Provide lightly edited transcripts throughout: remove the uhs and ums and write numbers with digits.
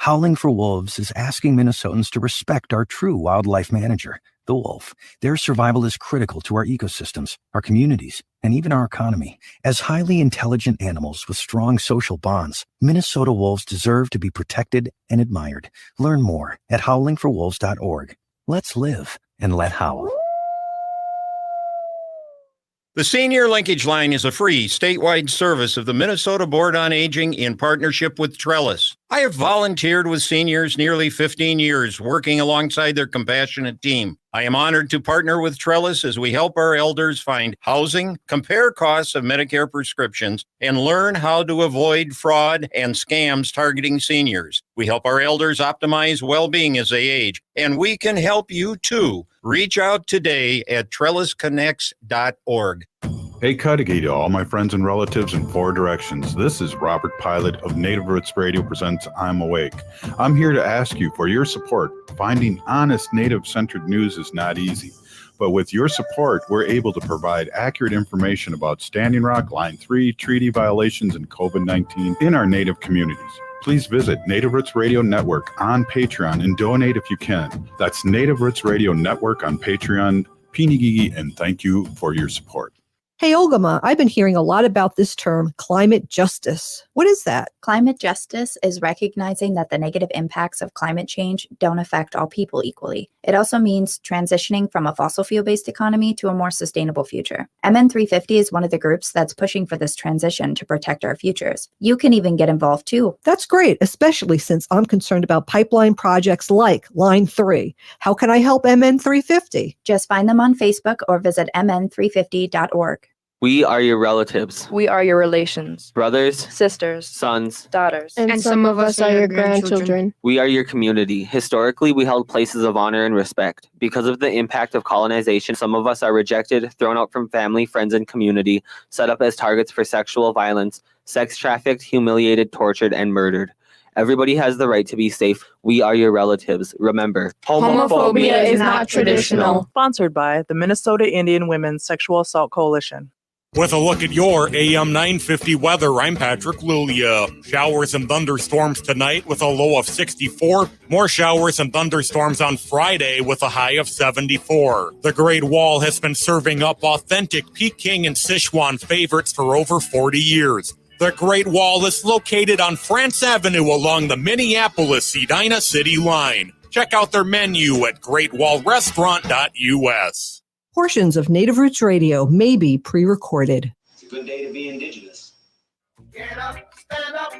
Howling for Wolves is asking Minnesotans to respect our true wildlife manager, the wolf. Their survival is critical to our ecosystems, our communities, and even our economy. As highly intelligent animals with strong social bonds, Minnesota wolves deserve to be protected and admired. Learn more at howlingforwolves.org. Let's live and let howl. The Senior Linkage Line is a free statewide service of the Minnesota Board on Aging in partnership with Trellis. I have volunteered with seniors nearly 15 years, working alongside their compassionate team. I am honored to partner with Trellis as we help our elders find housing, compare costs of Medicare prescriptions, and learn how to avoid fraud and scams targeting seniors. We help our elders optimize well-being as they age, and we can help you too. Reach out today at trellisconnects.org. Hey, Cudahy to all my friends and relatives in four directions. This is Robert Pilot of Native Roots Radio presents I'm Awake. I'm here to ask you for your support. Finding honest Native-centered news is not easy. But with your support, we're able to provide accurate information about Standing Rock, Line 3, treaty violations, and COVID-19 in our Native communities. Please visit Native Roots Radio Network on Patreon and donate if you can. That's Native Roots Radio Network on Patreon. Pinigigi, and thank you for your support. Hey, Ogimaa, I've been hearing a lot about this term, climate justice. What is that? Climate justice is recognizing that the negative impacts of climate change don't affect all people equally. It also means transitioning from a fossil fuel-based economy to a more sustainable future. MN350 is one of the groups that's pushing for this transition to protect our futures. You can even get involved too. That's great, especially since I'm concerned about pipeline projects like Line 3. How can I help MN350? Just find them on Facebook or visit mn350.org. We are your relatives. We are your relations. Brothers, sisters, sons, daughters. And some of us are your grandchildren. We are your community. Historically, we held places of honor and respect. Because of the impact of colonization, some of us are rejected, thrown out from family, friends, and community, set up as targets for sexual violence, sex trafficked, humiliated, tortured, and murdered. Everybody has the right to be safe. We are your relatives. Remember, homophobia is not traditional. Sponsored by the Minnesota Indian Women's Sexual Assault Coalition. With a look at your AM 950 weather, I'm Patrick Lulia. Showers and thunderstorms tonight with a low of 64. More showers and thunderstorms on Friday with a high of 74. The Great Wall has been serving up authentic Peking and Sichuan favorites for over 40 years. The Great Wall is located on France Avenue along the Minneapolis-Edina City line. Check out their menu at greatwallrestaurant.us. Portions of Native Roots Radio may be pre-recorded. It's a good day to be indigenous. Get up, stand up.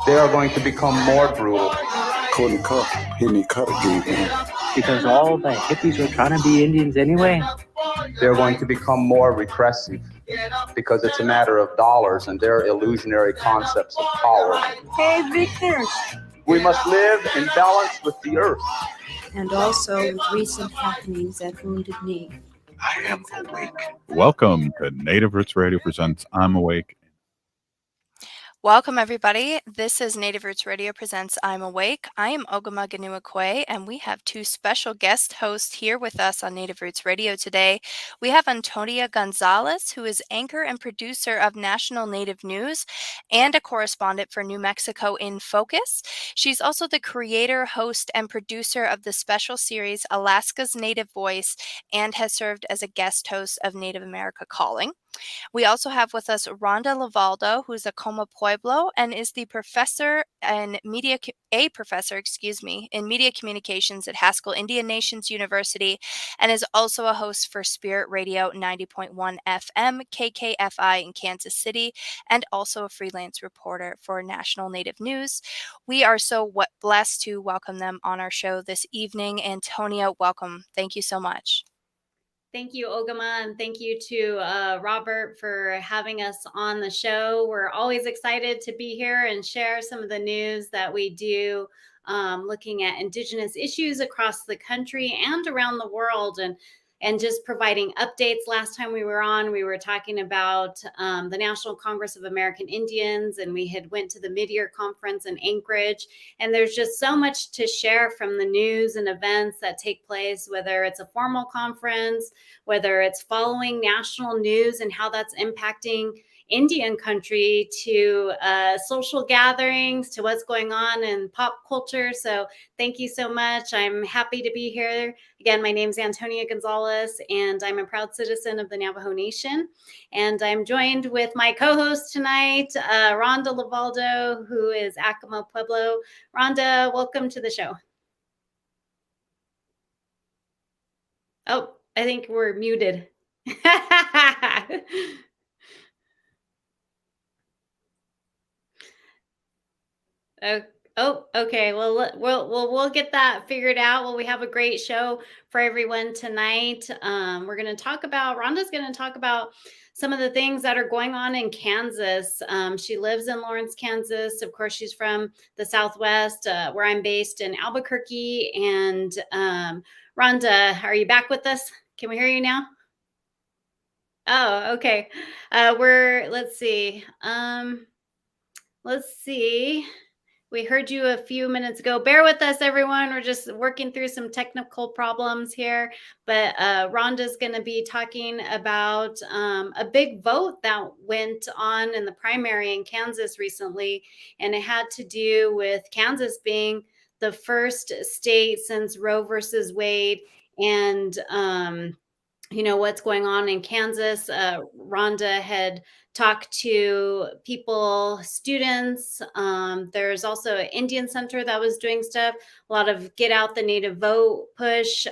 They are going to become more brutal. Couldn't cut, any cut again. Because all the hippies were trying to be Indians anyway. They're going to become more repressive because it's a matter of dollars and their illusionary concepts of power. Hey, Victor. We must live in balance with the earth. And also with recent happenings at Wounded Knee. I am awake. Welcome to Native Roots Radio presents I'm Awake. Welcome, everybody. This is Native Roots Radio presents I'm Awake. I am Ogimaa Ganuakwe, and we have two special guest hosts here with us on Native Roots Radio today. We have Antonia Gonzales, who is anchor and producer of National Native News and a correspondent for New Mexico in Focus. She's also the creator, host, and producer of the special series Alaska's Native Voice and has served as a guest host of Native America Calling. We also have with us Rhonda LeValdo, who's a Coma Pueblo and is the professor in media communications at Haskell Indian University, and is also a host for Spirit Radio 90.1 FM, KKFI in Kansas City, and also a freelance reporter for National Native News. We are so blessed to welcome them on our show this evening. Antonia, welcome. Thank you so much. Thank you, Ogimaa, and thank you to Robert for having us on the show. We're always excited to be here and share some of the news that we do, looking at Indigenous issues across the country and around the world, and just providing updates. Last time we were on, we were talking about the National Congress of American Indians, and we had went to the mid-year conference in Anchorage. And there's just so much to share from the news and events that take place, whether it's a formal conference, whether it's following national news and how that's impacting Indian country to social gatherings, to what's going on in pop culture. So thank you so much. I'm happy to be here. Again, my name is Antonia Gonzales, and I'm a proud citizen of the Navajo Nation. And I'm joined with my co-host tonight, Rhonda LeValdo, who is Acoma Pueblo. Rhonda, welcome to the show. Oh, I think we're muted. Oh, okay. Well, we'll get that figured out. Well, we have a great show for everyone tonight. We're going to talk about, Rhonda's going to talk about some of the things that are going on in Kansas. She lives in Lawrence, Kansas. Of course, she's from the Southwest, where I'm based in Albuquerque. And Rhonda, are you back with us? Can we hear you now? Oh, okay. Let's see. We heard you a few minutes ago. Bear with us, everyone. We're just working through some technical problems here. But Rhonda's going to be talking about a big vote that went on in the primary in Kansas recently. And it had to do with Kansas being the first state since Roe versus Wade. And what's going on in Kansas. Rhonda had talked to people, students. There's also an Indian Center that was doing stuff, a lot of get out the native vote push,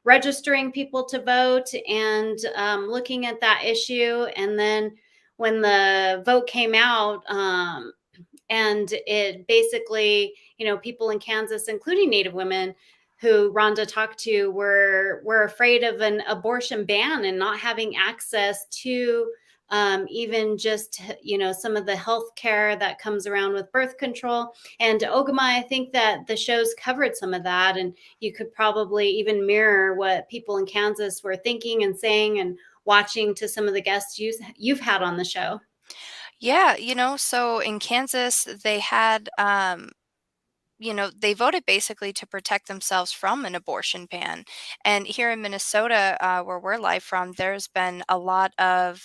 registering people to vote, and looking at that issue. And then when the vote came out, and it basically, people in Kansas, including Native women, who Rhonda talked to, were afraid of an abortion ban and not having access to even just, some of the health care that comes around with birth control. And Ogimaa, I think that the show's covered some of that, and you could probably even mirror what people in Kansas were thinking and saying and watching to some of the guests you've had on the show. Yeah, so in Kansas, they had they voted basically to protect themselves from an abortion ban. And here in Minnesota, where we're live from, there's been a lot of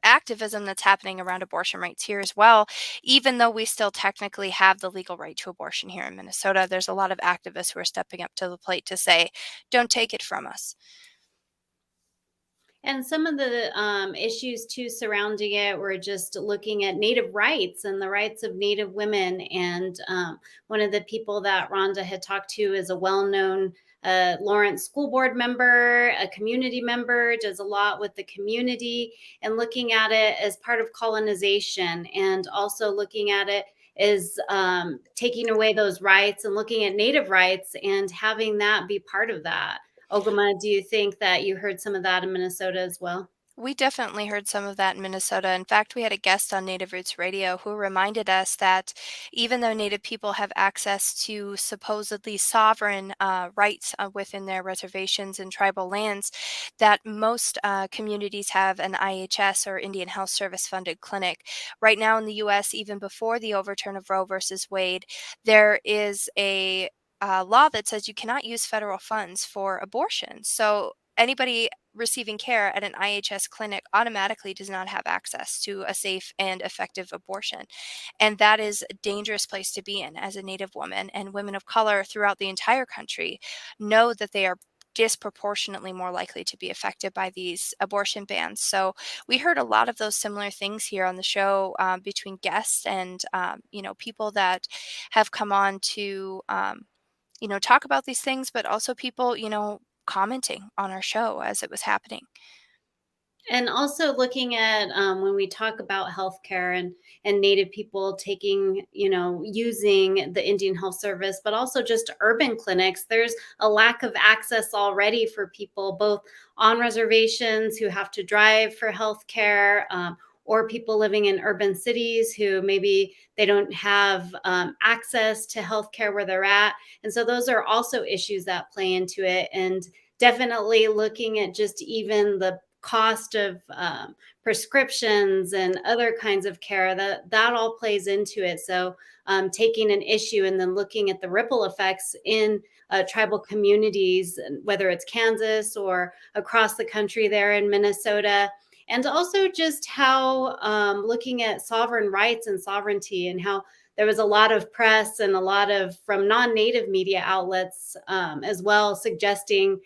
activism that's happening around abortion rights here as well. Even though we still technically have the legal right to abortion here in Minnesota, there's a lot of activists who are stepping up to the plate to say, don't take it from us. And some of the issues too surrounding it were just looking at Native rights and the rights of Native women. And one of the people that Rhonda had talked to is a well-known Lawrence school board member, a community member, does a lot with the community, and looking at it as part of colonization, and also looking at it is taking away those rights and looking at Native rights and having that be part of that. Ogimaa, do you think that you heard some of that in Minnesota as well? We definitely heard some of that in Minnesota. In fact, we had a guest on Native Roots Radio who reminded us that even though Native people have access to supposedly sovereign rights within their reservations and tribal lands, that most communities have an IHS or Indian Health Service funded clinic. Right now in the U.S., even before the overturn of Roe versus Wade, there is a law that says you cannot use federal funds for abortion. So anybody receiving care at an IHS clinic automatically does not have access to a safe and effective abortion. And that is a dangerous place to be in as a Native woman, and women of color throughout the entire country know that they are disproportionately more likely to be affected by these abortion bans. So we heard a lot of those similar things here on the show between guests and, people that have come on to, talk about these things, but also people, commenting on our show as it was happening. And also looking at when we talk about healthcare and Native people taking, using the Indian Health Service, but also just urban clinics, there's a lack of access already for people, both on reservations who have to drive for healthcare, or people living in urban cities who maybe they don't have access to healthcare where they're at. And so those are also issues that play into it. And definitely looking at just even the cost of prescriptions and other kinds of care, that all plays into it. So taking an issue and then looking at the ripple effects in tribal communities, whether it's Kansas or across the country there in Minnesota, and also just how looking at sovereign rights and sovereignty, and how there was a lot of press and a lot of from non-native media outlets as well, suggesting,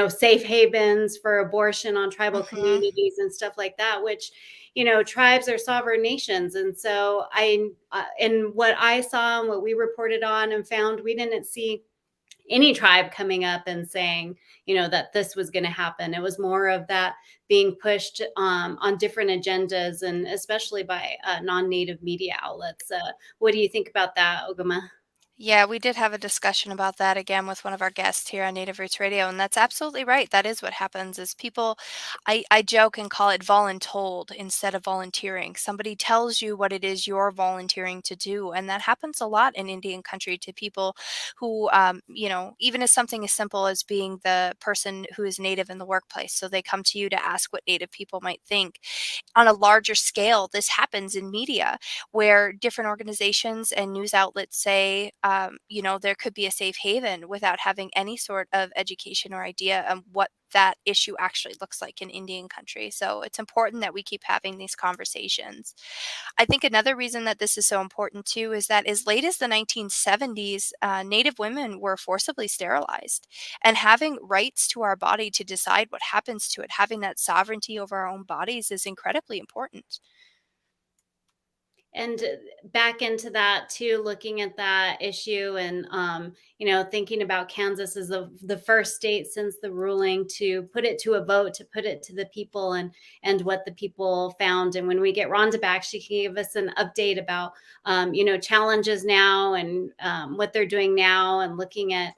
safe havens for abortion on tribal communities and stuff like that, which, tribes are sovereign nations. And so in what I saw and what we reported on and found, we didn't see any tribe coming up and saying, that this was going to happen. It was more of that being pushed on different agendas, and especially by non-native media outlets. What do you think about that, Ogimaa? Yeah, we did have a discussion about that again with one of our guests here on Native Roots Radio, and that's absolutely right. That is what happens is people, I joke and call it voluntold instead of volunteering. Somebody tells you what it is you're volunteering to do, and that happens a lot in Indian country to people who, even as something as simple as being the person who is Native in the workplace. So they come to you to ask what Native people might think. On a larger scale, this happens in media where different organizations and news outlets say, there could be a safe haven without having any sort of education or idea on what that issue actually looks like in Indian country. So it's important that we keep having these conversations. I think another reason that this is so important too is that as late as the 1970s, Native women were forcibly sterilized, and having rights to our body to decide what happens to it, having that sovereignty over our own bodies is incredibly important. And back into that too, looking at that issue and, thinking about Kansas as the first state since the ruling to put it to a vote, to put it to the people and what the people found. And when we get Rhonda back, she can give us an update about, challenges now and what they're doing now, and looking at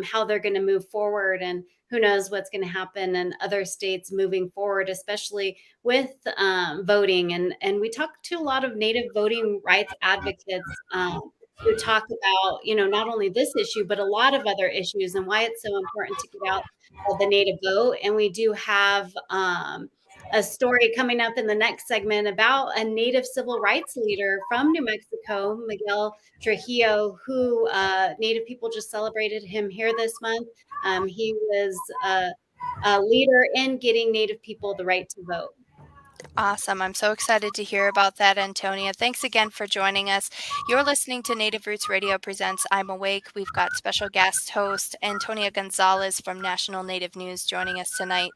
how they're going to move forward. And who knows what's going to happen in other states moving forward, especially with voting. And we talk to a lot of Native voting rights advocates who talk about, not only this issue, but a lot of other issues and why it's so important to get out the Native vote. And we do have a story coming up in the next segment about a Native civil rights leader from New Mexico, Miguel Trujillo, who Native people just celebrated him here this month. He was a leader in getting Native people the right to vote. Awesome. I'm so excited to hear about that, Antonia. Thanks again for joining us. You're listening to Native Roots Radio presents I'm Awake. We've got special guest host Antonia Gonzales from National Native News joining us tonight.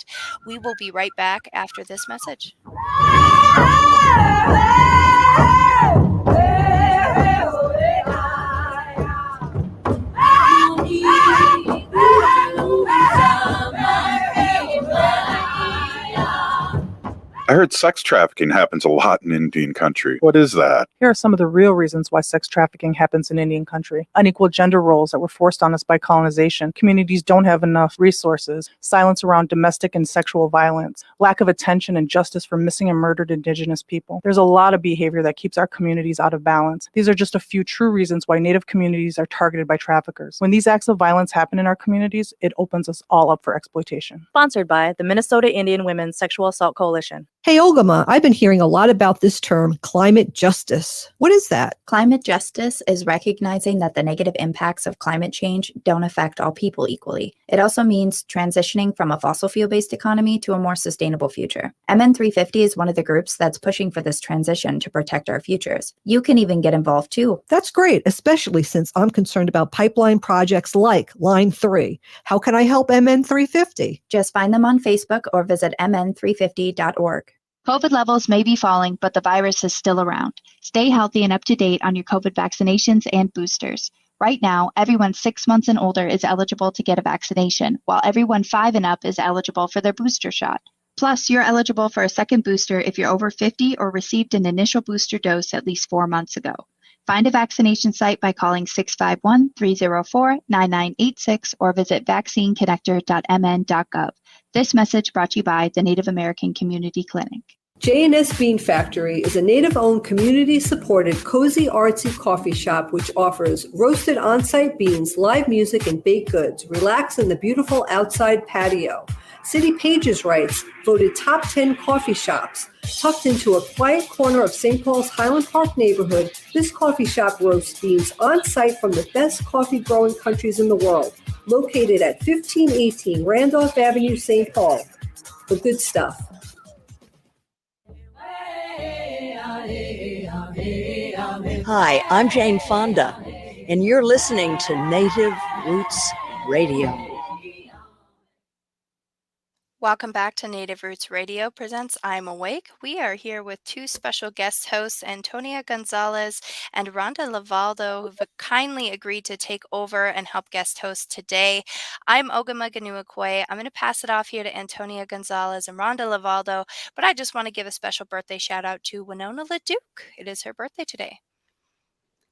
We will be right back after this message. I heard sex trafficking happens a lot in Indian country. What is that? Here are some of the real reasons why sex trafficking happens in Indian country. Unequal gender roles that were forced on us by colonization. Communities don't have enough resources. Silence around domestic and sexual violence. Lack of attention and justice for missing and murdered Indigenous people. There's a lot of behavior that keeps our communities out of balance. These are just a few true reasons why Native communities are targeted by traffickers. When these acts of violence happen in our communities, it opens us all up for exploitation. Sponsored by the Minnesota Indian Women's Sexual Assault Coalition. Hey, Ogimaa, I've been hearing a lot about this term, climate justice. What is that? Climate justice is recognizing that the negative impacts of climate change don't affect all people equally. It also means transitioning from a fossil fuel-based economy to a more sustainable future. MN350 is one of the groups that's pushing for this transition to protect our futures. You can even get involved too. That's great, especially since I'm concerned about pipeline projects like Line 3. How can I help MN350? Just find them on Facebook or visit mn350.org. COVID levels may be falling, but the virus is still around. Stay healthy and up to date on your COVID vaccinations and boosters. Right now, everyone 6 months and older is eligible to get a vaccination, while everyone 5 and up is eligible for their booster shot. Plus, you're eligible for a second booster if you're over 50 or received an initial booster dose at least 4 months ago. Find a vaccination site by calling 651-304-9986 or visit vaccineconnector.mn.gov. This message brought to you by the Native American Community Clinic. J&S Bean Factory is a Native-owned, community-supported, cozy, artsy coffee shop which offers roasted on-site beans, live music, and baked goods. Relax in the beautiful outside patio. City Pages writes, voted top 10 coffee shops. Tucked into a quiet corner of St. Paul's Highland Park neighborhood, this coffee shop roasts beans on-site from the best coffee-growing countries in the world. Located at 1518 Randolph Avenue, St. Paul. The good stuff. Hi, I'm Jane Fonda, and you're listening to Native Roots Radio. Welcome back to Native Roots Radio presents I'm Awake. We are here with two special guest hosts, Antonia Gonzales and Rhonda LeValdo, who've kindly agreed to take over and help guest host today. I'm Ogimaa. I'm going to pass it off here to Antonia Gonzales and Rhonda LeValdo, but I just want to give a special birthday shout out to Winona LaDuke. It is her birthday today.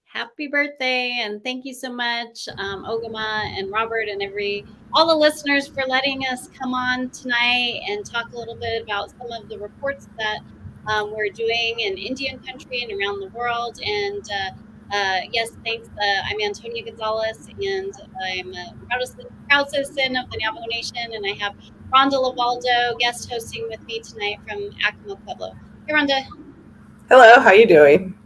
Happy birthday, and thank you so much, Ogimaa and Robert and all the listeners for letting us come on tonight and talk a little bit about some of the reports that we're doing in Indian country and around the world. And yes, thanks. I'm Antonia Gonzales, and I'm a proud citizen of the Navajo Nation, and I have Rhonda LeValdo guest hosting with me tonight from Acoma Pueblo. Hey, Rhonda. Hello, how you doing?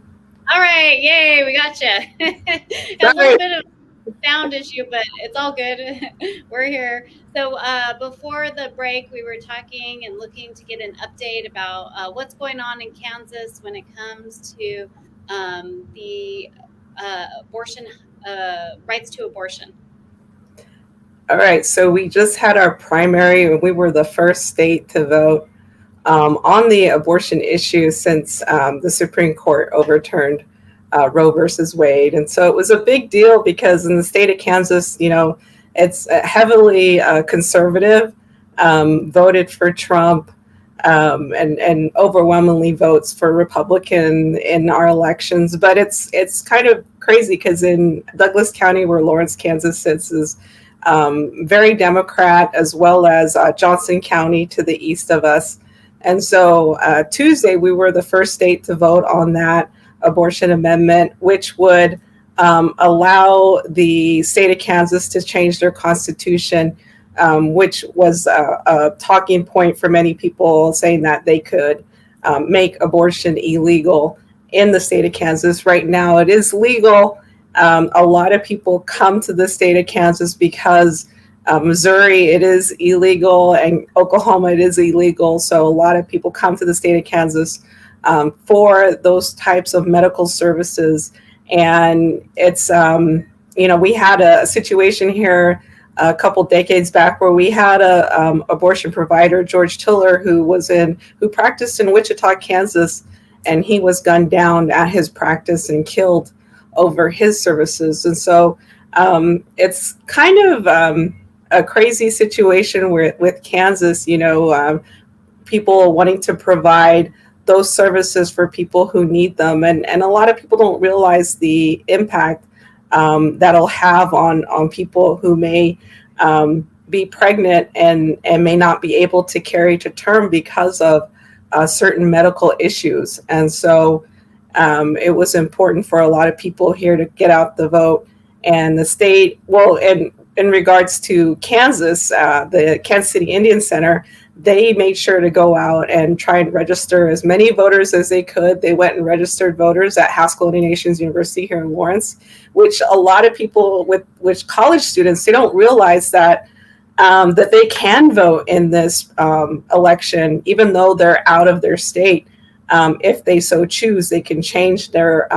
All right, yay, we got you. Got a little bit of a sound issue, but it's all good. We're here. So before the break, we were talking and looking to get an update about what's going on in Kansas when it comes to the abortion, rights to abortion. All right, so we just had our primary, and we were the first state to vote on the abortion issue since the Supreme Court overturned Roe versus Wade. And so it was a big deal because in the state of Kansas, it's heavily conservative, voted for Trump, and overwhelmingly votes for Republican in our elections. But it's kind of crazy because in Douglas County, where Lawrence, Kansas sits, is very Democrat, as well as Johnson County to the east of us. And so Tuesday, we were the first state to vote on that abortion amendment, which would allow the state of Kansas to change their constitution, which was a talking point for many people, saying that they could make abortion illegal in the state of Kansas. Right now, it is legal. A lot of people come to the state of Kansas because Missouri, it is illegal, and Oklahoma, it is illegal. So a lot of people come to the state of Kansas for those types of medical services. And it's, we had a situation here a couple decades back where we had a abortion provider, George Tiller, who practiced in Wichita, Kansas, and he was gunned down at his practice and killed over his services. And so it's kind of a crazy situation with Kansas, people wanting to provide those services for people who need them. And a lot of people don't realize the impact that'll have on people who may be pregnant and may not be able to carry to term because of certain medical issues. And so it was important for a lot of people here to get out the vote. And the state, in regards to Kansas, the Kansas City Indian Center, they made sure to go out and try and register as many voters as they could. They went and registered voters at Haskell Indian University here in Lawrence, which a lot of people, which college students, they don't realize that that they can vote in this election, even though they're out of their state. If they so choose, they can change their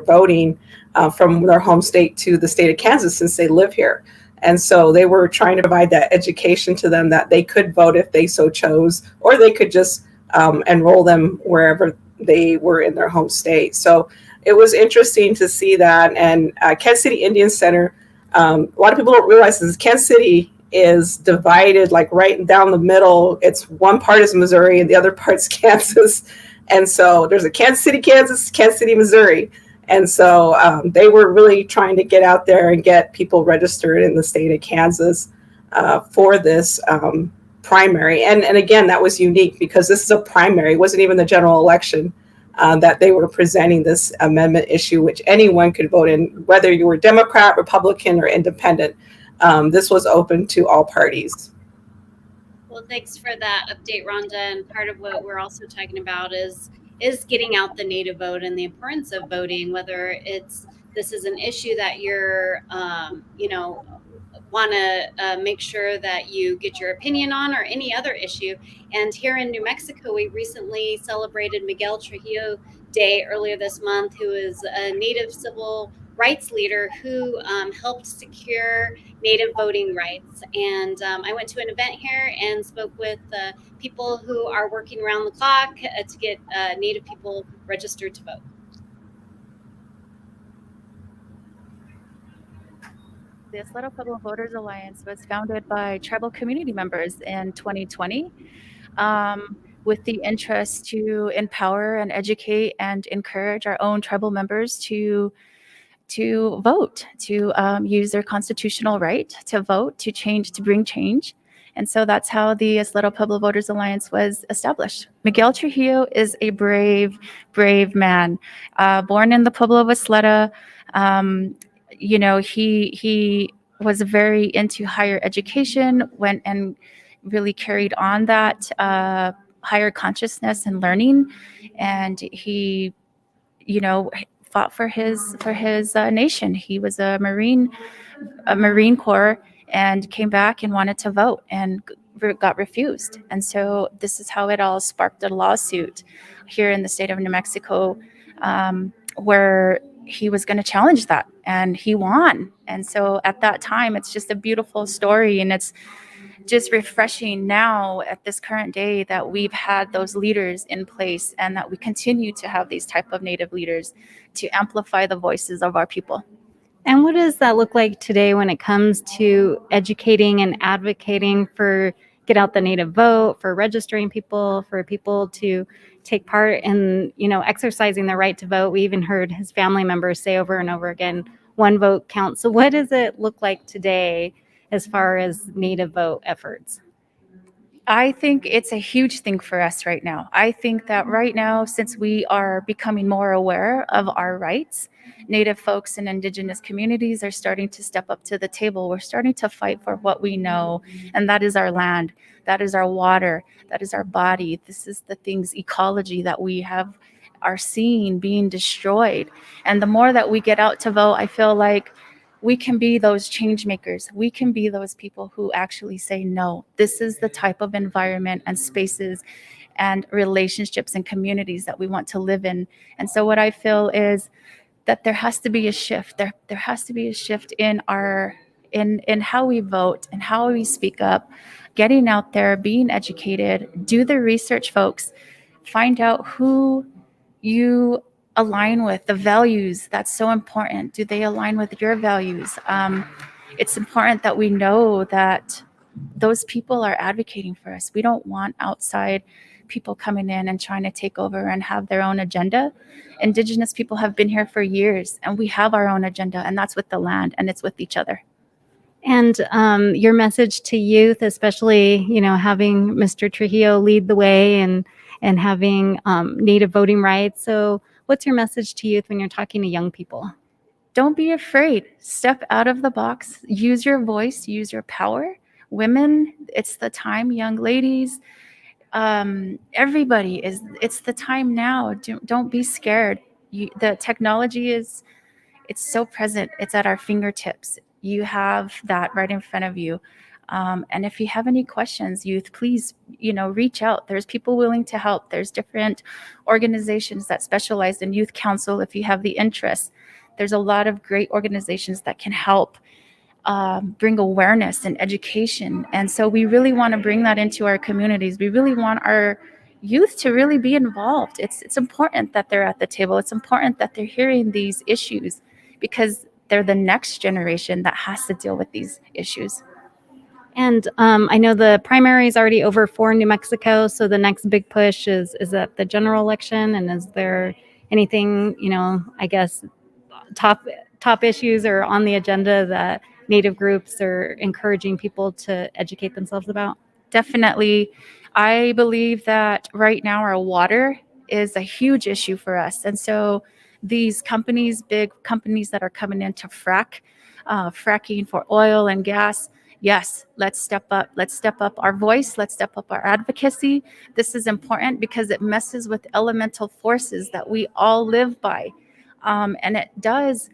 voting from their home state to the state of Kansas since they live here. And so they were trying to provide that education to them that they could vote if they so chose, or they could just enroll them wherever they were in their home state. So it was interesting to see that. And Kansas City Indian Center, a lot of people don't realize this. Kansas City is divided like right down the middle. It's one part is Missouri and the other part's Kansas. And so there's a Kansas City, Kansas, Kansas City, Missouri. And so they were really trying to get out there and get people registered in the state of Kansas for this primary. And again, that was unique because this is a primary. It wasn't even the general election that they were presenting this amendment issue, which anyone could vote in, whether you were Democrat, Republican, or independent. This was open to all parties. Well, thanks for that update, Rhonda. And part of what we're also talking about is getting out the Native vote and the importance of voting, whether this is an issue that you're, want to make sure that you get your opinion on, or any other issue. And here in New Mexico, we recently celebrated Miguel Trujillo Day earlier this month, who is a Native civil rights leader who helped secure Native voting rights. And I went to an event here and spoke with people who are working around the clock to get Native people registered to vote. The Isleta Pueblo Voters Alliance was founded by tribal community members in 2020 with the interest to empower and educate and encourage our own tribal members to vote, to use their constitutional right to vote, to change, to bring change. And so that's how the Isleta Pueblo Voters Alliance was established. Miguel Trujillo is a brave, brave man. Born in the Pueblo of Isleta, he was very into higher education, went and really carried on that higher consciousness and learning. And he, fought for his nation. He was a Marine Corps, and came back and wanted to vote and got refused. And so this is how it all sparked a lawsuit here in the state of New Mexico, where he was going to challenge that, and he won. And so at that time, it's just a beautiful story, and it's just refreshing now at this current day that we've had those leaders in place, and that we continue to have these type of Native leaders to amplify the voices of our people. And what does that look like today when it comes to educating and advocating for get out the Native vote, for registering people, for people to take part in, exercising their right to vote? We even heard his family members say over and over again, one vote counts. So what does it look like today as far as Native vote efforts? I think it's a huge thing for us right now. I think that right now, since we are becoming more aware of our rights, Native folks and Indigenous communities are starting to step up to the table. We're starting to fight for what we know, and that is our land, that is our water, that is our body. This is the things, ecology, that we are seeing being destroyed. And the more that we get out to vote, I feel like we can be those change makers. We can be those people who actually say, no, this is the type of environment and spaces and relationships and communities that we want to live in. And so what I feel is that there has to be a shift. There has to be a shift in how we vote and how we speak up, getting out there, being educated, do the research, folks, find out who you align with, the values. That's so important. Do they align with your values? It's important that we know that those people are advocating for us. We don't want outside people coming in and trying to take over and have their own agenda. Indigenous people have been here for years, and we have our own agenda, and that's with the land, and it's with each other. And your message to youth, especially, having Mr. Trujillo lead the way and having Native voting rights. So what's your message to youth when you're talking to young people? Don't be afraid. Step out of the box. Use your voice. Use your power. Women, it's the time. Young ladies, everybody, it's the time now. Don't be scared. The technology it's so present. It's at our fingertips. You have that right in front of you. And if you have any questions, youth, please, reach out. There's people willing to help. There's different organizations that specialize in youth council. If you have the interest, there's a lot of great organizations that can help bring awareness and education. And so we really want to bring that into our communities. We really want our youth to really be involved. It's important that they're at the table. It's important that they're hearing these issues, because they're the next generation that has to deal with these issues. And I know the primary is already over for New Mexico, so the next big push is at the general election. And is there anything, I guess, top issues are on the agenda that Native groups are encouraging people to educate themselves about? Definitely. I believe that right now our water is a huge issue for us. And so these companies, big companies that are coming in to fracking for oil and gas, yes, let's step up. Let's step up our voice. Let's step up our advocacy. This is important because it messes with elemental forces that we all live by. And it does.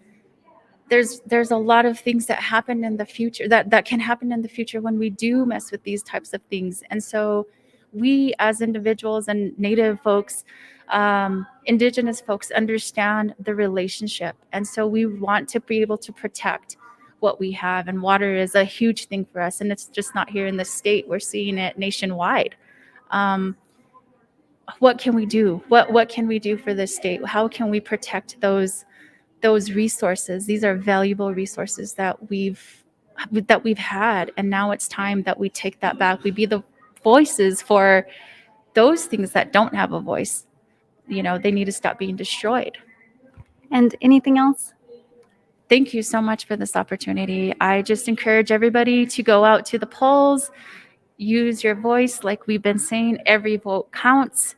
There's a lot of things that happen in the future that can happen in the future when we do mess with these types of things. And so we as individuals and Native folks Indigenous folks understand the relationship. And so we want to be able to protect what we have. And water is a huge thing for us. And it's just not here in the state. We're seeing it nationwide. What can we do? What can we do for this state? How can we protect those resources? These are valuable resources that we've had, and now it's time that we take that back. We be the voices for those things that don't have a voice. They need to stop being destroyed. And anything else? Thank you so much for this opportunity. I just encourage everybody to go out to the polls, use your voice. Like we've been saying, every vote counts.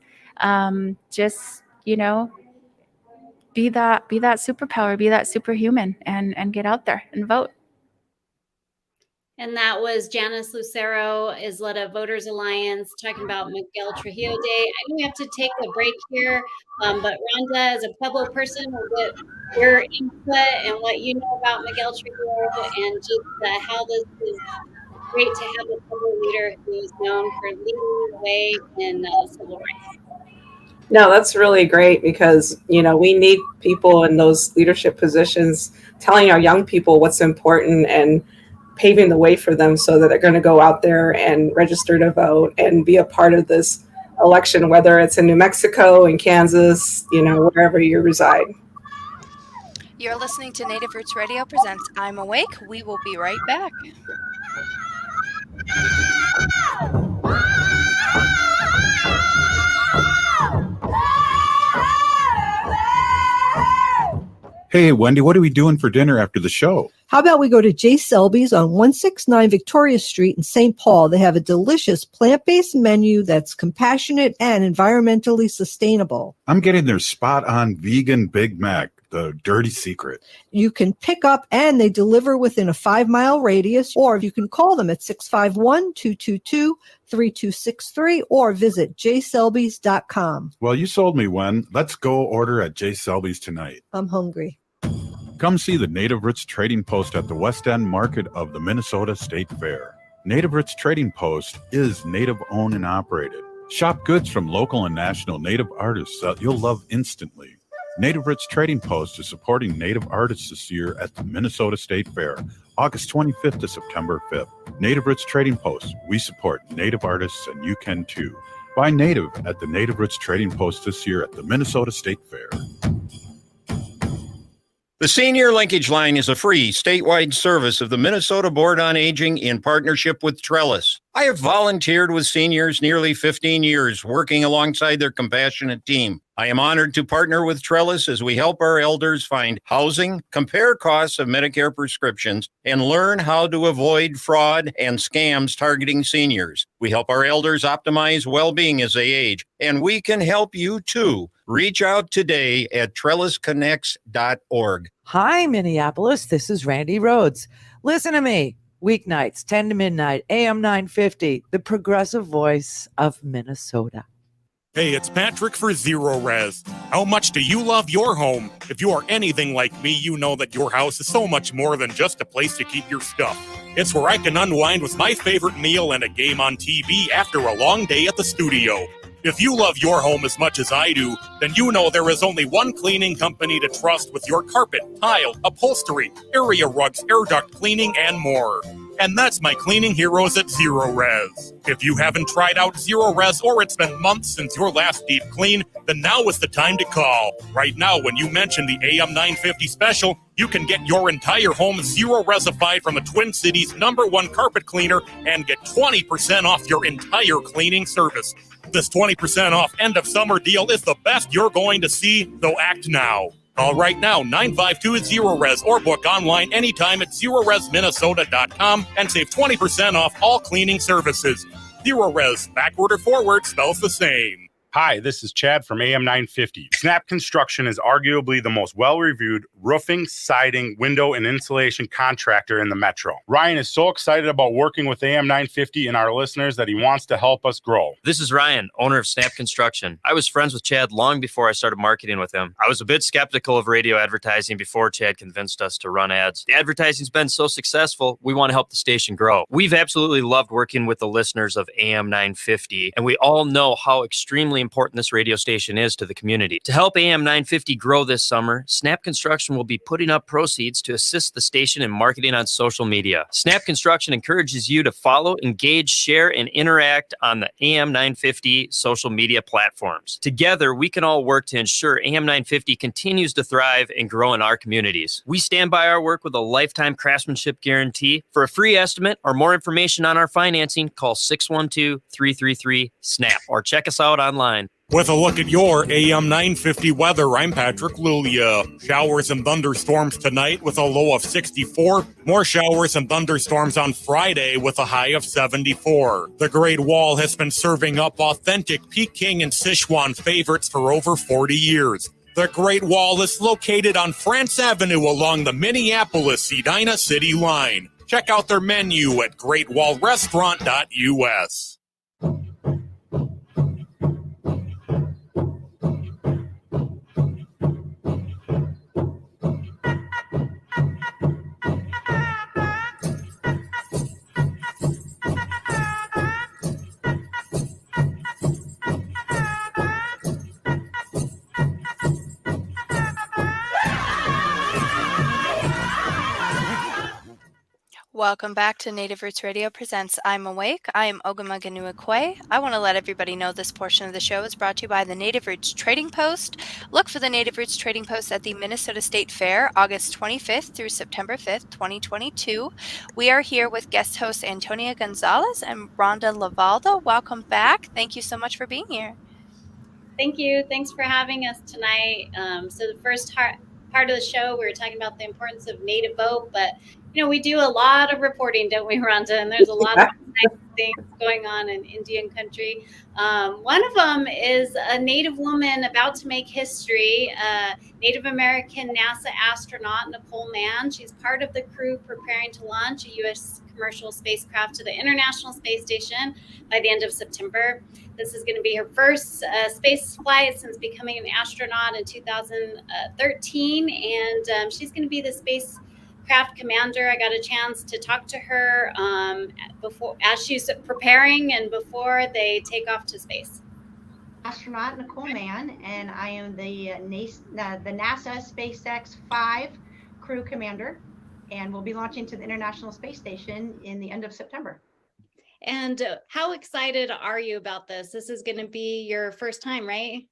Just, be that superpower, be that superhuman, and get out there and vote. And that was Janice Lucero, Isleta Voters Alliance, talking about Miguel Trujillo Day. I know we have to take a break here, but Rhonda, as a Pueblo person, will get your input and what you know about Miguel Trujillo, and just how this is great to have a Pueblo leader who is known for leading the way in civil rights. No, that's really great because, we need people in those leadership positions telling our young people what's important and paving the way for them so that they're going to go out there and register to vote and be a part of this election, whether it's in New Mexico, in Kansas, wherever you reside. You're listening to Native Roots Radio presents I'm Awake. We will be right back. Hey, Wendy, what are we doing for dinner after the show? How about we go to J. Selby's on 169 Victoria Street in St. Paul? They have a delicious plant-based menu that's compassionate and environmentally sustainable. I'm getting their spot-on vegan Big Mac, the dirty secret. You can pick up and they deliver within a 5-mile radius, or you can call them at 651-222-3263 or visit jselbys.com. Well, you sold me, Wen. Let's go order at J. Selby's tonight. I'm hungry. Come see the Native Roots Trading Post at the West End Market of the Minnesota State Fair. Native Roots Trading Post is Native owned and operated. Shop goods from local and national Native artists that you'll love instantly. Native Roots Trading Post is supporting Native artists this year at the Minnesota State Fair, August 25th to September 5th. Native Roots Trading Post, we support Native artists and you can too. Buy Native at the Native Roots Trading Post this year at the Minnesota State Fair. The Senior Linkage Line is a free statewide service of the Minnesota Board on Aging in partnership with Trellis. I have volunteered with seniors nearly 15 years, working alongside their compassionate team. I am honored to partner with Trellis as we help our elders find housing, compare costs of Medicare prescriptions, and learn how to avoid fraud and scams targeting seniors. We help our elders optimize well-being as they age, and we can help you too. Reach out today at trellisconnects.org. Hi, Minneapolis. This is Randy Rhodes. Listen to me. Weeknights, 10 to midnight, AM 950, the progressive voice of Minnesota. Hey, it's Patrick for Zero Res. How much do you love your home? If you are anything like me, you know that your house is so much more than just a place to keep your stuff. It's where I can unwind with my favorite meal and a game on TV after a long day at the studio. If you love your home as much as I do, then you know there is only one cleaning company to trust with your carpet, tile, upholstery, area rugs, air duct cleaning, and more. And that's my cleaning heroes at Zero Res. If you haven't tried out Zero Res or it's been months since your last deep clean, then now is the time to call. Right now, when you mention the AM 950 special, you can get your entire home Zero Resified from the Twin Cities' #1 carpet cleaner and get 20% off your entire cleaning service. This 20% off end of summer deal is the best you're going to see, so act now. Call right now, 952-ZERO-RES, or book online anytime at ZeroResMinnesota.com and save 20% off all cleaning services. Zero Res, backward or forward, spells the same. Hi, this is Chad from AM 950. Snap Construction is arguably the most well-reviewed roofing, siding, window, and insulation contractor in the metro. Ryan is so excited about working with AM 950 and our listeners that he wants to help us grow. This is Ryan, owner of Snap Construction. I was friends with Chad long before I started marketing with him. I was a bit skeptical of radio advertising before Chad convinced us to run ads. The advertising's been so successful, we want to help the station grow. We've absolutely loved working with the listeners of AM 950, and we all know how extremely extremely important this radio station is to the community. To help AM 950 grow this summer, Snap Construction will be putting up proceeds to assist the station in marketing on social media. Snap Construction encourages you to follow, engage, share, and interact on the AM 950 social media platforms. Together, we can all work to ensure AM 950 continues to thrive and grow in our communities. We stand by our work with a lifetime craftsmanship guarantee. For a free estimate or more information on our financing, call 612-333-SNAP or check us out online. With a look at your AM 950 weather, I'm Patrick Lulia. Showers and thunderstorms tonight with a low of 64. More showers and thunderstorms on Friday with a high of 74. The Great Wall has been serving up authentic Peking and Sichuan favorites for over 40 years. The Great Wall is located on France Avenue along the Minneapolis-Edina City line. Check out their menu at greatwallrestaurant.us. Welcome back to Native Roots Radio presents I'm Awake. I am Ogimaa Gonua-Kwe. I want to let everybody know this portion of the show is brought to you by the Native Roots Trading Post. Look for the Native Roots Trading Post at the Minnesota State Fair, August 25th through September 5th, 2022. We are here with guest hosts Antonia Gonzales and Rhonda LeValdo. Welcome back. Thank you so much for being here. Thank you. Thanks for having us tonight. So the first part of the show, we were talking about the importance of Native vote, but we do a lot of reporting, don't we, Rhonda? And there's a lot of things going on in Indian country. One of them is a Native woman about to make history, Native American NASA astronaut Nicole Mann. She's part of the crew preparing to launch a U.S. commercial spacecraft to the International Space Station by the end of September. This is going to be her first space flight since becoming an astronaut in 2013, and she's going to be the spacecraft commander. I got a chance to talk to her as she's preparing and before they take off to space. Astronaut Nicole Mann, and I am the NASA SpaceX 5 crew commander, and we'll be launching to the International Space Station in the end of September. And how excited are you about this? This is going to be your first time, right?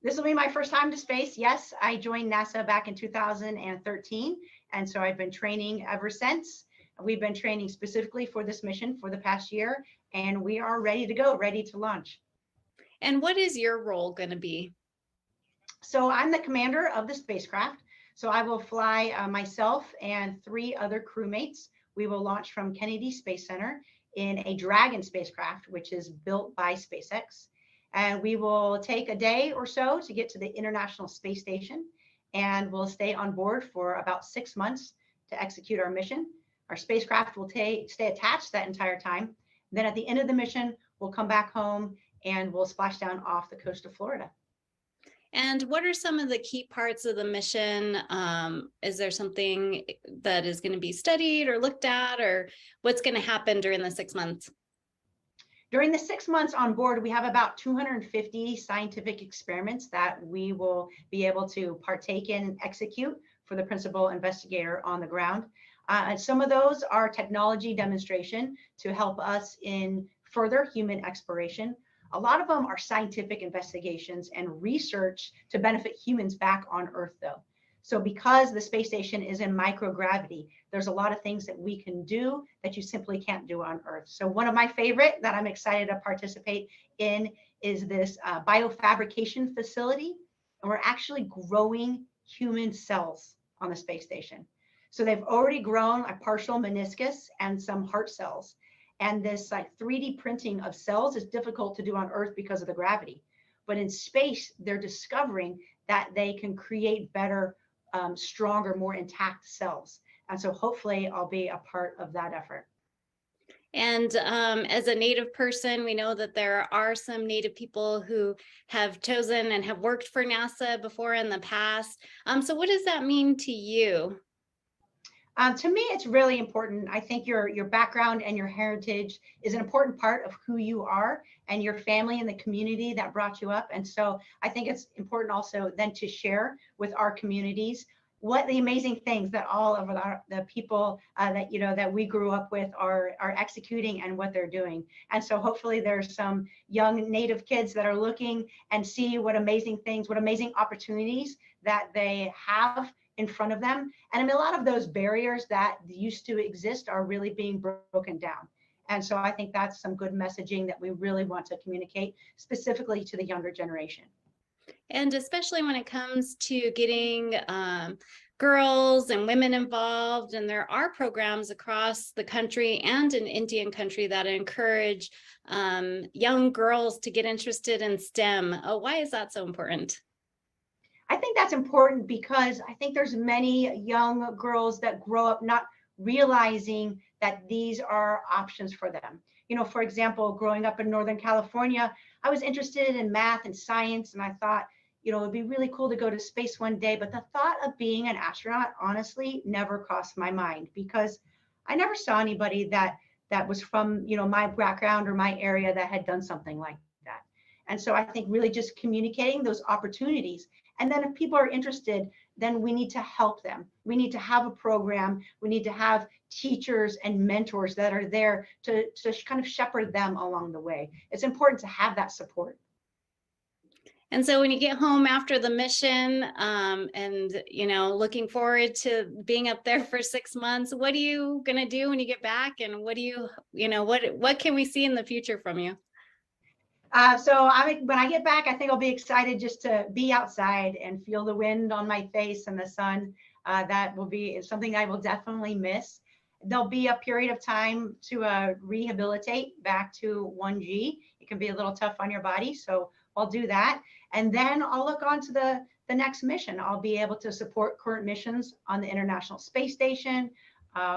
This will be my first time to space. Yes, I joined NASA back in 2013, and so I've been training ever since. We've been training specifically for this mission for the past year, and we are ready to go, ready to launch. And what is your role going to be? So I'm the commander of the spacecraft. So I will fly myself and 3 other crewmates. We will launch from Kennedy Space Center in a Dragon spacecraft, which is built by SpaceX. And we will take a day or so to get to the International Space Station, and we'll stay on board for about 6 months to execute our mission. Our spacecraft will stay attached that entire time. Then at the end of the mission, we'll come back home and we'll splash down off the coast of Florida. And what are some of the key parts of the mission? Is there something that is going to be studied or looked at, or what's going to happen during the 6 months? During the 6 months on board, we have about 250 scientific experiments that we will be able to partake in and execute for the principal investigator on the ground. And some of those are technology demonstration to help us in further human exploration. A lot of them are scientific investigations and research to benefit humans back on Earth, though. So because the space station is in microgravity, there's a lot of things that we can do that you simply can't do on Earth. So one of my favorite that I'm excited to participate in is this biofabrication facility. And we're actually growing human cells on the space station. So they've already grown a partial meniscus and some heart cells. And this 3D printing of cells is difficult to do on Earth because of the gravity. But in space, they're discovering that they can create better, stronger, more intact cells. And so hopefully I'll be a part of that effort. And as a Native person, we know that there are some Native people who have chosen and have worked for NASA before in the past. So what does that mean to you? To me, it's really important. I think your background and your heritage is an important part of who you are and your family and the community that brought you up. And so I think it's important also then to share with our communities what the amazing things that all of the people that we grew up with are executing and what they're doing. And so hopefully there's some young Native kids that are looking and see what amazing things, what amazing opportunities that they have in front of them. And I mean, a lot of those barriers that used to exist are really being broken down. And so I think that's some good messaging that we really want to communicate specifically to the younger generation. And especially when it comes to getting girls and women involved, and there are programs across the country and in Indian country that encourage young girls to get interested in STEM. Why is that so important? I think that's important because I think there's many young girls that grow up not realizing that these are options for them. You know, for example, growing up in Northern California, I was interested in math and science, and I thought, you know, it'd be really cool to go to space one day. But the thought of being an astronaut, honestly, never crossed my mind because I never saw anybody that was from, you know, my background or my area that had done something like that. And so I think really just communicating those opportunities. And then if people are interested, then we need to help them. We need to have a program. We need to have teachers and mentors that are there to kind of shepherd them along the way. It's important to have that support. And so when you get home after the mission and, you know, looking forward to being up there for 6 months, what are you going to do when you get back? And what do what can we see in the future from you? So when I get back, I think I'll be excited just to be outside and feel the wind on my face and the sun. That will be something I will definitely miss. There'll be a period of time to rehabilitate back to 1G. It can be a little tough on your body, so I'll do that. And then I'll look on to the next mission. I'll be able to support current missions on the International Space Station.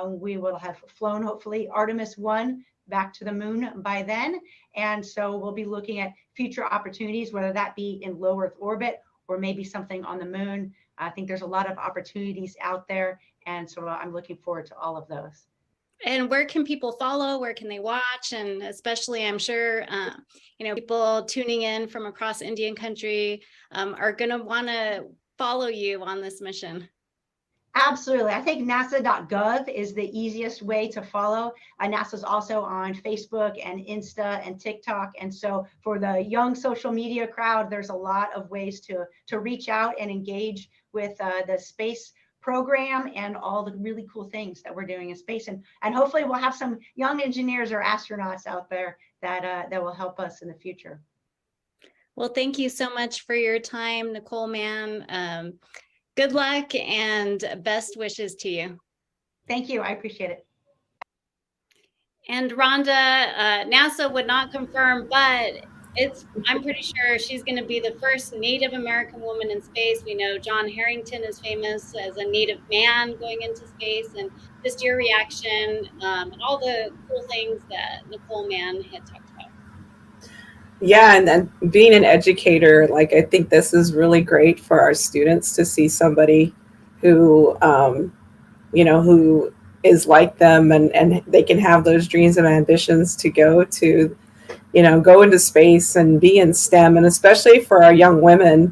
We will have flown, hopefully, Artemis 1 back to the moon by then. And so we'll be looking at future opportunities, whether that be in low Earth orbit or maybe something on the moon. I think there's a lot of opportunities out there. And so I'm looking forward to all of those. And where can people follow? Where can they watch? And especially, I'm sure, people tuning in from across Indian country are going to want to follow you on this mission. Absolutely. I think nasa.gov is the easiest way to follow. NASA's also on Facebook and Insta and TikTok. And so for the young social media crowd, there's a lot of ways to reach out and engage with the space program and all the really cool things that we're doing in space. And hopefully we'll have some young engineers or astronauts out there that will help us in the future. Well, thank you so much for your time, Nicole Mann. Good luck and best wishes to you. Thank you. I appreciate it. And Rhonda, NASA would not confirm, but I'm pretty sure she's going to be the first Native American woman in space. We know John Harrington is famous as a Native man going into space, and just your reaction and all the cool things that Nicole Mann had talked about. Yeah, and then being an educator, like I think this is really great for our students to see somebody who, who is like them, and they can have those dreams and ambitions to go into space and be in STEM, and especially for our young women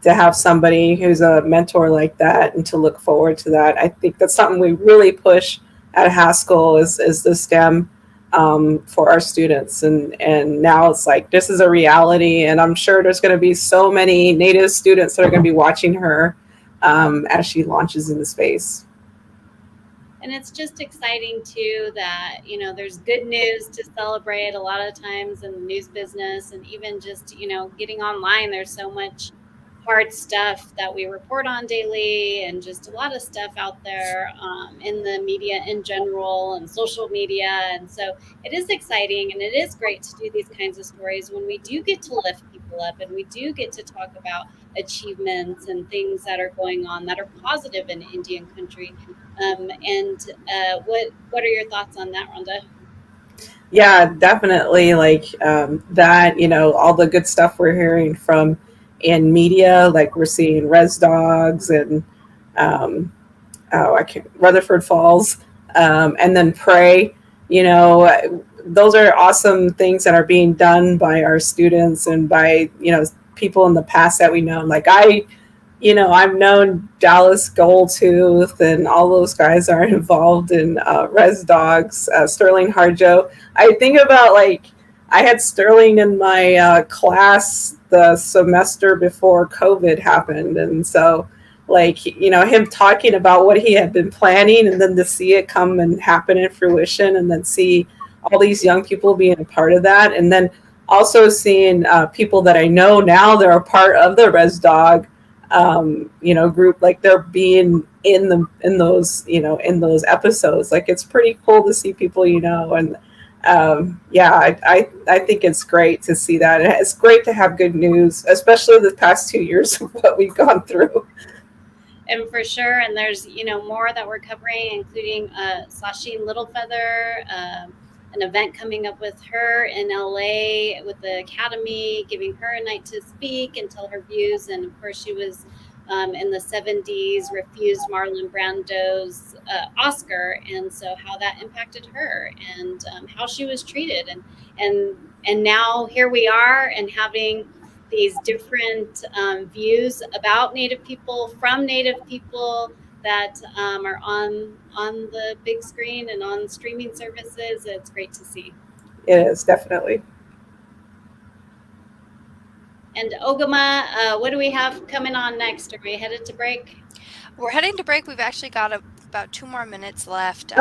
to have somebody who's a mentor like that and to look forward to that. I think that's something we really push at Haskell is the STEM for our students. And now it's like, this is a reality. And I'm sure there's going to be so many Native students that are going to be watching her as she launches into space. And it's just exciting too that, there's good news to celebrate a lot of times in the news business, and even just, getting online, there's so much hard stuff that we report on daily, and just a lot of stuff out there in the media in general and social media. And so it is exciting, and it is great to do these kinds of stories when we do get to lift people up and we do get to talk about achievements and things that are going on that are positive in Indian country. What are your thoughts on that, Rhonda? Yeah, definitely. Like that, all the good stuff we're hearing from in media, like we're seeing res dogs and Rutherford Falls, and then pray. Those are awesome things that are being done by our students and by, people in the past that we know. Like I've known Dallas Goldtooth and all those guys are involved in Res Dogs, Sterling Harjo. I think about I had Sterling in my class the semester before COVID happened. And so him talking about what he had been planning and then to see it come and happen in fruition and then see all these young people being a part of that. And then also seeing people that I know now that are part of the Res Dog group, like they're being in those episodes. Like it's pretty cool to see people, and I think it's great to see that. And it's great to have good news, especially the past 2 years of what we've gone through. And for sure, and there's more that we're covering, including Sasheen Littlefeather, an event coming up with her in LA with the Academy, giving her a night to speak and tell her views. And of course, she was in the 70s, refused Marlon Brando's Oscar, and so how that impacted her and how she was treated. And now here we are and having these different views about Native people from Native people that are on the big screen and on streaming services. It's great to see. It is, definitely. And Ogimaa, what do we have coming on next? Are we headed to break? We're heading to break. We've actually got about 2 more minutes left.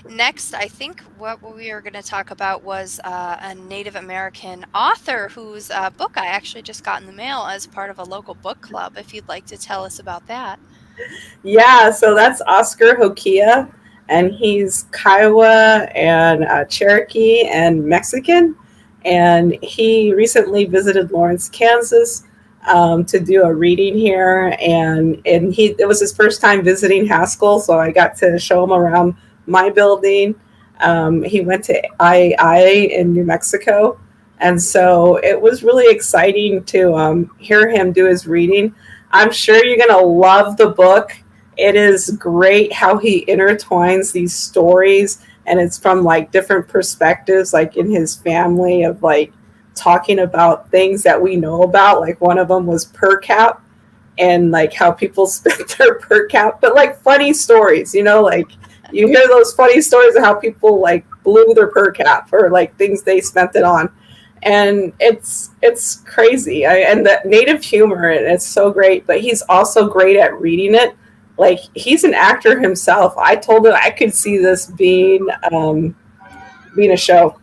Next, I think what we were going to talk about was a Native American author whose book I actually just got in the mail as part of a local book club, if you'd like to tell us about that. Yeah, so that's Oscar Hokia, and he's Kiowa and Cherokee and Mexican. And he recently visited Lawrence, Kansas to do a reading here. And it was his first time visiting Haskell, so I got to show him around my building. He went to IAI in New Mexico. And so it was really exciting to hear him do his reading. I'm sure you're going to love the book. It is great how he intertwines these stories, and it's from different perspectives, in his family of talking about things that we know about. One of them was per cap and how people spent their per cap, but funny stories, you hear those funny stories of how people blew their per cap or things they spent it on. And it's crazy. And the Native humor, it's so great, but he's also great at reading it. He's an actor himself. I told him I could see this being a show.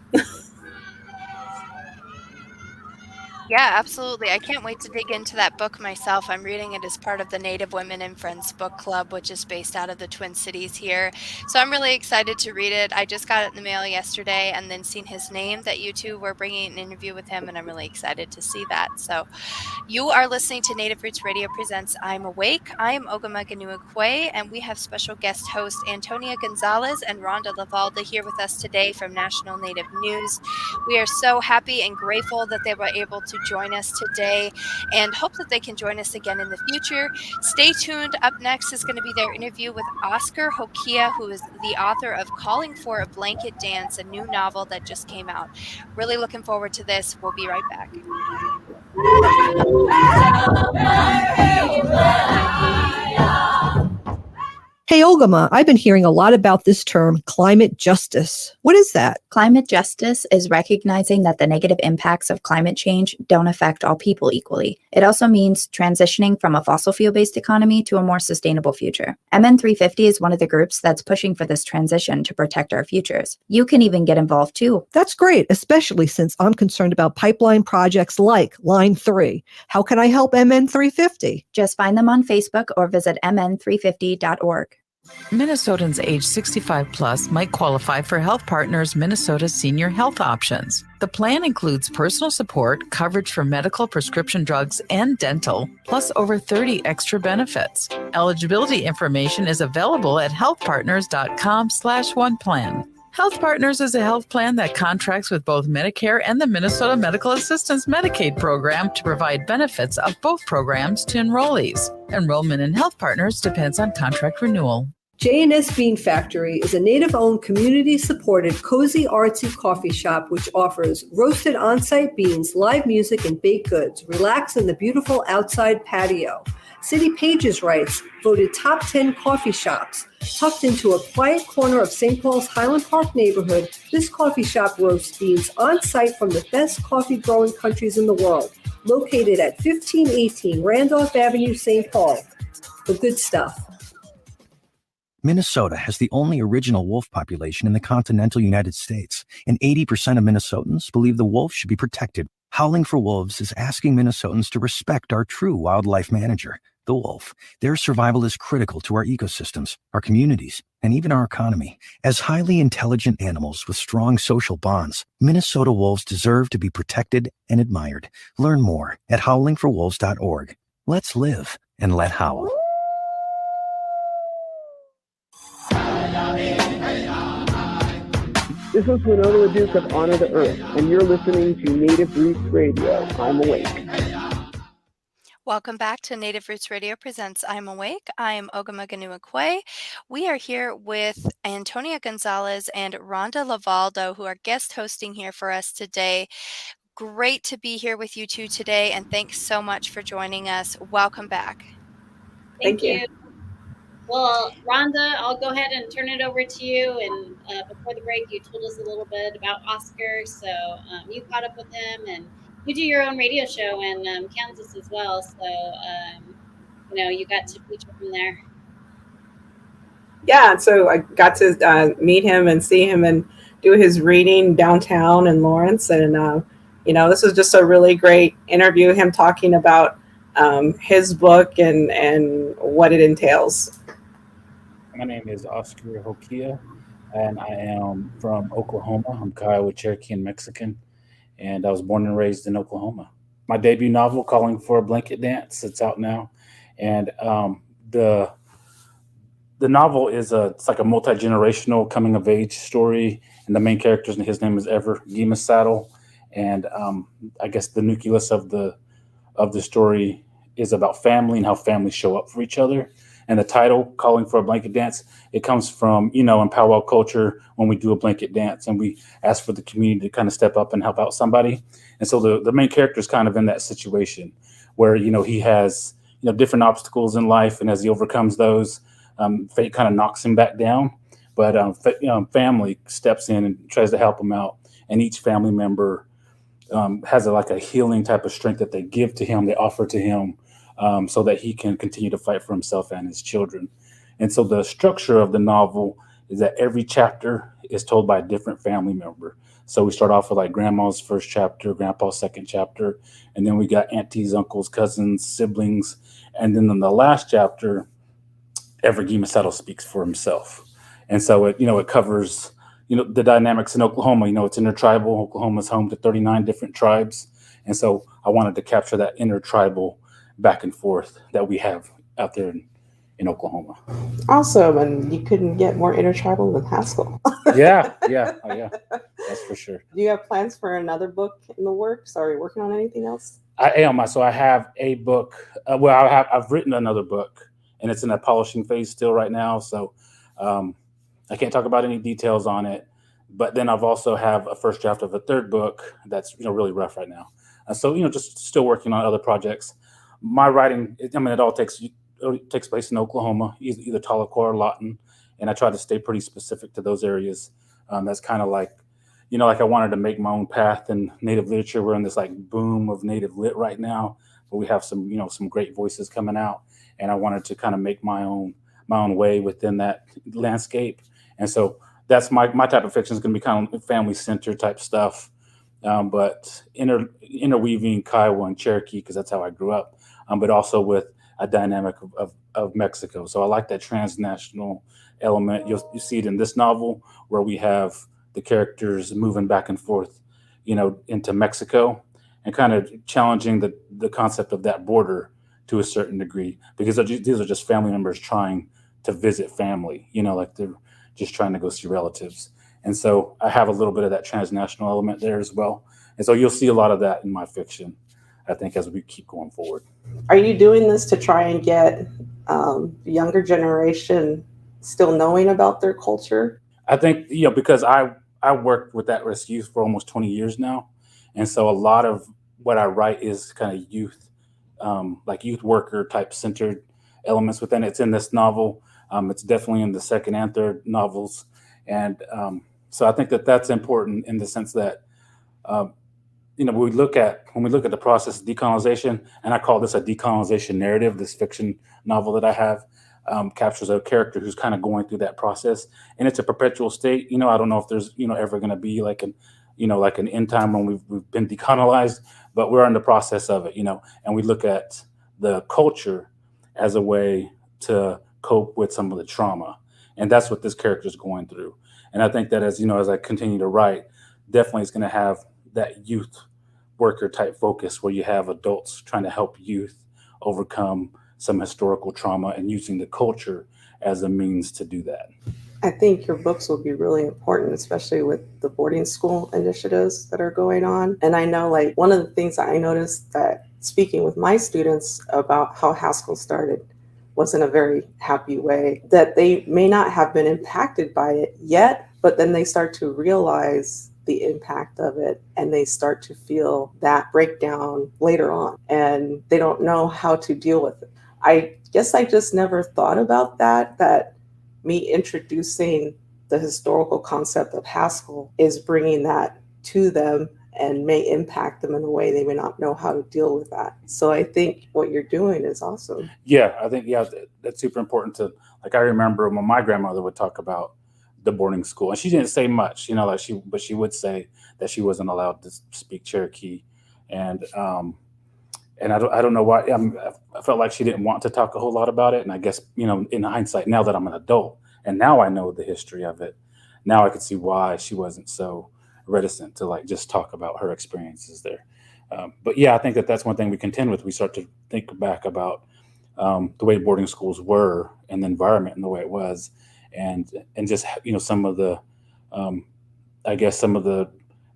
Yeah, absolutely. I can't wait to dig into that book myself. I'm reading it as part of the Native Women and Friends book club, which is based out of the Twin Cities here. So I'm really excited to read it. I just got it in the mail yesterday and then seen his name that you two were bringing an interview with him, and I'm really excited to see that. So you are listening to Native Roots Radio Presents I'm Awake. I am Ogimaa Gonua-Kwe, and we have special guest hosts Antonia Gonzales and Rhonda LeValdo here with us today from National Native News. We are so happy and grateful that they were able to join us today and hope that they can join us again in the future. Stay tuned. Up next is going to be their interview with Oscar Hokia, who is the author of Calling for a Blanket Dance, a new novel that just came out. Really looking forward to this. We'll be right back. Hey, Ogimaa, I've been hearing a lot about this term, climate justice. What is that? Climate justice is recognizing that the negative impacts of climate change don't affect all people equally. It also means transitioning from a fossil fuel-based economy to a more sustainable future. MN350 is one of the groups that's pushing for this transition to protect our futures. You can even get involved too. That's great, especially since I'm concerned about pipeline projects like Line 3. How can I help MN350? Just find them on Facebook or visit mn350.org. Minnesotans age 65 plus might qualify for Health Partners Minnesota Senior Health Options. The plan includes personal support, coverage for medical, prescription drugs, and dental, plus over 30 extra benefits. Eligibility information is available at healthpartners.com/oneplan. Health Partners is a health plan that contracts with both Medicare and the Minnesota Medical Assistance Medicaid program to provide benefits of both programs to enrollees. Enrollment in Health Partners depends on contract renewal. J&S Bean Factory is a native-owned, community-supported, cozy, artsy coffee shop which offers roasted on-site beans, live music, and baked goods. Relax in the beautiful outside patio. City Pages writes, voted top 10 coffee shops. Tucked into a quiet corner of St. Paul's Highland Park neighborhood, this coffee shop roasts beans on-site from the best coffee-growing countries in the world. Located at 1518 Randolph Avenue, St. Paul. The good stuff. Minnesota has the only original wolf population in the continental United States, and 80% of Minnesotans believe the wolf should be protected. Howling for Wolves is asking Minnesotans to respect our true wildlife manager, the wolf. Their survival is critical to our ecosystems, our communities, and even our economy. As highly intelligent animals with strong social bonds, Minnesota wolves deserve to be protected and admired. Learn more at howlingforwolves.org. Let's live and let howl. This is Winona LaDuke of Honor the Earth, and you're listening to Native Roots Radio. I'm Awake. Welcome back to Native Roots Radio presents I'm Awake. I'm Ogimaa. We are here with Antonia Gonzales and Rhonda LeValdo, who are guest hosting here for us today. Great to be here with you two today, and thanks so much for joining us. Welcome back. Thank you. Well, Rhonda, I'll go ahead and turn it over to you. And before the break, you told us a little bit about Oscar. So you caught up with him, and you do your own radio show in Kansas as well. So, you got to feature him there. Yeah, so I got to meet him and see him and do his reading downtown in Lawrence. And, this was just a really great interview, him talking about his book and what it entails. My name is Oscar Hokia, and I am from Oklahoma. I'm Kiowa, Cherokee, and Mexican, and I was born and raised in Oklahoma. My debut novel, Calling for a Blanket Dance, it's out now, and the novel is it's like a multi-generational coming-of-age story, and the main character, his name is Ogimaa Saddle, and I guess the nucleus of the story is about family and how families show up for each other. And the title, Calling for a Blanket Dance, it comes from, in powwow culture, when we do a blanket dance and we ask for the community to kind of step up and help out somebody. And so the main character is kind of in that situation where, he has, different obstacles in life. And as he overcomes those, fate kind of knocks him back down. But family steps in and tries to help him out. And each family member has a healing type of strength that they give to him, they offer to him, so that he can continue to fight for himself and his children. And so the structure of the novel is that every chapter is told by a different family member. So we start off with grandma's first chapter, grandpa's second chapter, and then we got aunties, uncles, cousins, siblings. And then in the last chapter, Ogimaa Saddle speaks for himself. And so it covers the dynamics in Oklahoma. It's intertribal. Oklahoma is home to 39 different tribes. And so I wanted to capture that intertribal back and forth that we have out there in Oklahoma. Awesome. And you couldn't get more intertribal than Haskell. Yeah. That's for sure. Do you have plans for another book in the works? Are you working on anything else? I am. So I have a book. I've written another book, and it's in a polishing phase still right now. So I can't talk about any details on it. But then I've also have a first draft of a third book that's really rough right now. So just still working on other projects. My writing, it all takes place in Oklahoma, either Tahlequah or Lawton, and I try to stay pretty specific to those areas. That's kind of like I wanted to make my own path in Native literature. We're in this boom of Native lit right now, but we have some some great voices coming out, and I wanted to kind of make my own way within that landscape. And so that's my type of fiction is going to be kind of family centered type stuff, but interweaving Kiowa and Cherokee because that's how I grew up. But also with a dynamic of Mexico. So I like that transnational element. You see it in this novel where we have the characters moving back and forth, into Mexico and kind of challenging the concept of that border to a certain degree, because these are just family members trying to visit family, they're just trying to go see relatives. And so I have a little bit of that transnational element there as well. And so you'll see a lot of that in my fiction, I think, as we keep going forward. Are you doing this to try and get the younger generation still knowing about their culture? I think, because I worked with at-risk youth for almost 20 years now. And so a lot of what I write is kind of youth, like youth worker type centered elements within it. It's in this novel. It's definitely in the second and third novels. And so I think that that's important in the sense that, when we look at the process of decolonization, and I call this a decolonization narrative, this fiction novel that I have captures a character who's kind of going through that process, and it's a perpetual state. I don't know if there's ever going to be like an end time when we've been decolonized, but we're in the process of it, and we look at the culture as a way to cope with some of the trauma, and that's what this character is going through. And I think that as I continue to write, definitely it's going to have that youth worker type focus where you have adults trying to help youth overcome some historical trauma and using the culture as a means to do that. I think your books will be really important, especially with the boarding school initiatives that are going on. And I know one of the things that I noticed that speaking with my students about how Haskell started was in a very happy way, that they may not have been impacted by it yet, but then they start to realize the impact of it and they start to feel that breakdown later on and they don't know how to deal with it. I guess I just never thought about that me introducing the historical concept of Haskell is bringing that to them and may impact them in a way they may not know how to deal with that. So I think what you're doing is awesome. Yeah, I think, that's super important to, I remember when my grandmother would talk about the boarding school, and she didn't say much, but she would say that she wasn't allowed to speak Cherokee. And I don't know why. I felt like she didn't want to talk a whole lot about it. And I guess, in hindsight, now that I'm an adult and now I know the history of it, now I can see why she wasn't so reticent to just talk about her experiences there. But yeah, I think that that's one thing we contend with. We start to think back about the way boarding schools were and the environment and the way it was, and just some of the some of the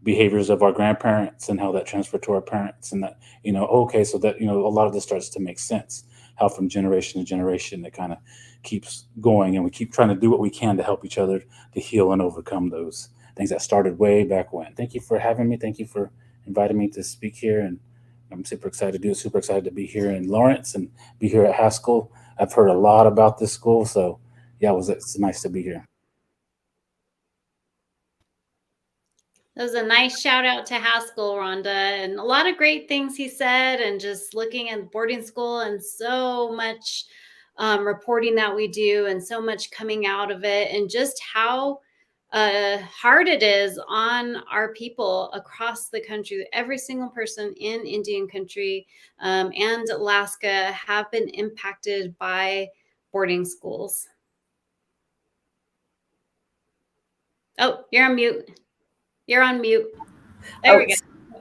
behaviors of our grandparents and how that transferred to our parents, and that so that a lot of this starts to make sense, how from generation to generation it kind of keeps going, and we keep trying to do what we can to help each other to heal and overcome those things that started way back when. Thank you for having me. Thank you for inviting me to speak here, and I'm super excited to do it. Super excited to be here in Lawrence and be here at Haskell. I've heard a lot about this school, so yeah, it's nice to be here. That was a nice shout out to Haskell, Rhonda, and a lot of great things he said, and just looking at boarding school and so much reporting that we do and so much coming out of it, and just how hard it is on our people across the country. Every single person in Indian country and Alaska have been impacted by boarding schools. Oh, you're on mute. You're on mute. There we go.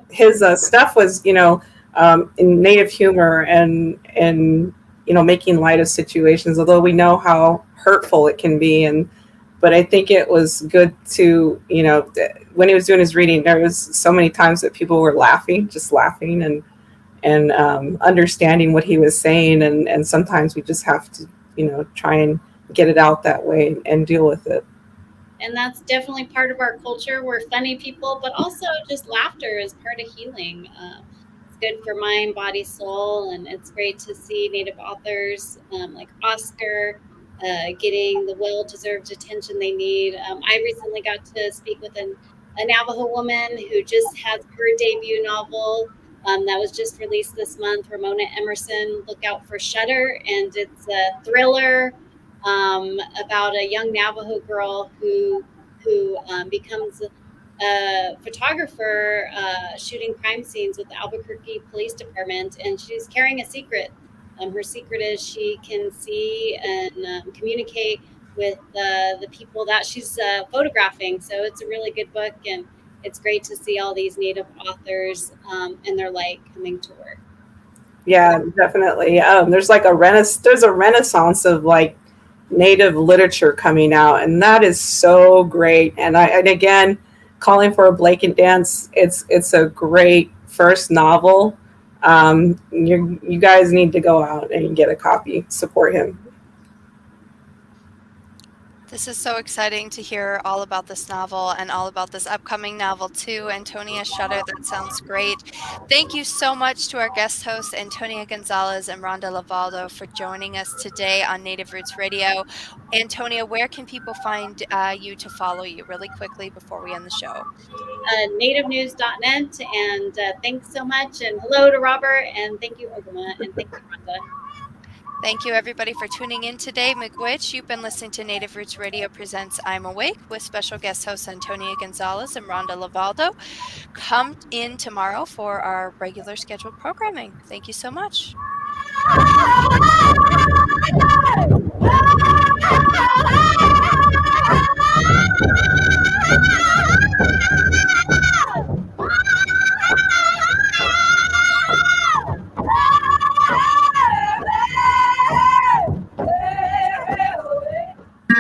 His stuff was, in native humor and making light of situations, although we know how hurtful it can be. But I think it was good to, when he was doing his reading, there was so many times that people were laughing and understanding what he was saying. And sometimes we just have to, try and get it out that way and deal with it. And that's definitely part of our culture. We're funny people, but also just laughter is part of healing. It's good for mind, body, soul. And it's great to see Native authors like Oscar getting the well-deserved attention they need. I recently got to speak with a Navajo woman who just has her debut novel that was just released this month, Ramona Emerson. Look out for Shutter, and it's a thriller about a young Navajo girl who becomes a photographer shooting crime scenes with the Albuquerque Police Department, and she's carrying a secret. Her secret is she can see and communicate with the people that she's photographing. So it's a really good book, and it's great to see all these Native authors and their light coming to work. Yeah, definitely. There's a renaissance of Native literature coming out, and that is so great. And again, calling for a Blake and Dance, it's a great first novel. You guys need to go out and get a copy. Support him. This is so exciting to hear all about this novel and all about this upcoming novel too. Antonia Shutter, that sounds great. Thank you so much to our guest hosts, Antonia Gonzales and Rhonda LeValdo, for joining us today on Native Roots Radio. Antonia, where can people find you to follow you really quickly before we end the show? nativenews.net, and thanks so much, and hello to Robert, and thank you, Ogimaa, and thank you, Rhonda. Thank you, everybody, for tuning in today. Miigwech, you've been listening to Native Roots Radio presents I'm Awake with special guest hosts Antonia Gonzales and Rhonda LeValdo. Come in tomorrow for our regular scheduled programming. Thank you so much.